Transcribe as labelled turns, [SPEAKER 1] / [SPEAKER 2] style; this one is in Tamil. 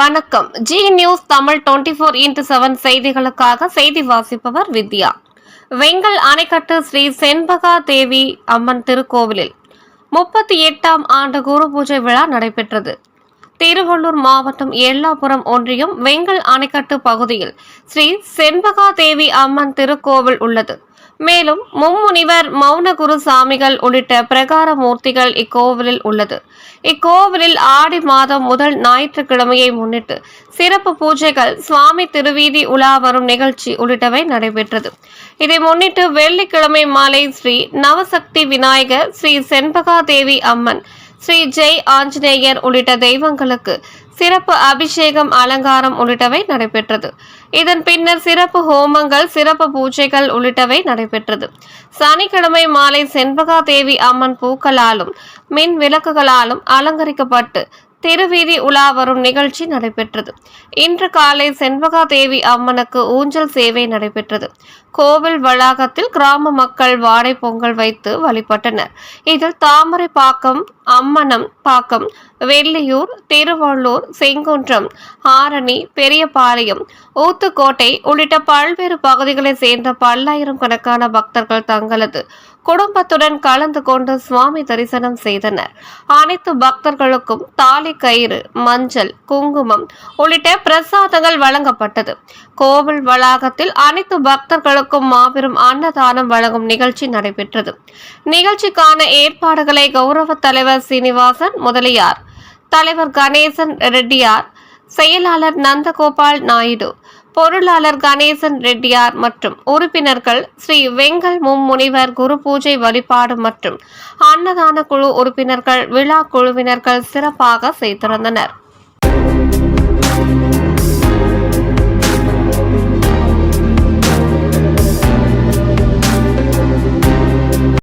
[SPEAKER 1] வணக்கம். ஜி நியூஸ் தமிழ் 24x7 செய்திகளுக்காக செய்தி வாசிப்பவர் வித்யா. வெங்கல் அணைக்கட்டு ஸ்ரீ செண்பகா தேவி அம்மன் திருக்கோவிலில் 38ஆம் ஆண்டு குரு பூஜை விழா நடைபெற்றது. திருவள்ளூர் மாவட்டம் எல்லாபுரம் ஒன்றியம் வெங்கல் அணைக்கட்டு பகுதியில் ஸ்ரீ செண்பகா தேவி அம்மன் திருக்கோவில் உள்ளது. மேலும் மும்முனிவர் மௌனகுரு சாமிகள் உள்ளிட்ட பிரகார மூர்த்திகள் இக்கோவிலில் உள்ளது. இக்கோவிலில் ஆடி மாதம் முதல் ஞாயிற்றுக்கிழமையை முன்னிட்டு சிறப்பு பூஜைகள், சுவாமி திருவீதி உலா வரும் நிகழ்ச்சி உள்ளிட்டவை நடைபெற்றது. இதை முன்னிட்டு வெள்ளிக்கிழமை மாலை ஸ்ரீ நவசக்தி விநாயகர், ஸ்ரீ செண்பகா தேவி அம்மன், ஸ்ரீ ஜெய் ஆஞ்சநேயர் உள்ளிட்ட தெய்வங்களுக்கு சிறப்பு அபிஷேகம், அலங்காரம் உள்ளிட்டவை நடைபெற்றது. இதன் பின்னர் சிறப்பு ஹோமங்கள், சிறப்பு பூஜைகள் உள்ளிட்டவை நடைபெற்றது. சனிக்கிழமை மாலை செண்பகா தேவி அம்மன் பூக்களாலும் மின் விளக்குகளாலும் அலங்கரிக்கப்பட்டு திருவீதி உலா வரும் நிகழ்ச்சி நடைபெற்றது. இன்று காலை செண்பகா தேவி அம்மனுக்கு ஊஞ்சல் சேவை நடைபெற்றது. கோவில் வளாகத்தில் கிராம மக்கள் வாடை பொங்கல் வைத்து வழிபட்டனர். இதில் தாமரைப்பாக்கம், அம்மனம் பாக்கம், வெள்ளியூர், திருவள்ளூர், செங்குன்றம், ஆரணி, பெரியபாளையம், ஊத்துக்கோட்டை உள்ளிட்ட பல்வேறு பகுதிகளை சேர்ந்த பல்லாயிரம் கணக்கான பக்தர்கள் தங்களது குடும்பத்துடன் கலந்து கொண்டு சுவாமி தரிசனம் செய்தனர். அனைத்து பக்தர்களுக்கும் தாலி கயிறு, மஞ்சள், குங்குமம் உள்ளிட்ட பிரசாதங்கள் வழங்கப்பட்டது. கோவில் வளாகத்தில் அனைத்து பக்தர்களுக்கும் மாபெரும் அன்னதானம் வழங்கும் நிகழ்ச்சி நடைபெற்றது. நிகழ்ச்சிக்கான ஏற்பாடுகளை கௌரவ தலைவர் சீனிவாசன் முதலியார், தலைவர் கணேசன் ரெட்டியார், செயலாளர் நந்தகோபால் நாயுடு, பொருளாளர் கணேசன் ரெட்டியார் மற்றும் உறுப்பினர்கள், ஸ்ரீ வெங்கல் மும்முனிவர் குரு பூஜை வழிபாடு மற்றும் அன்னதான குழு உறுப்பினர்கள், விழா குழுவினர்கள் சிறப்பாக செய்திருந்தனர்.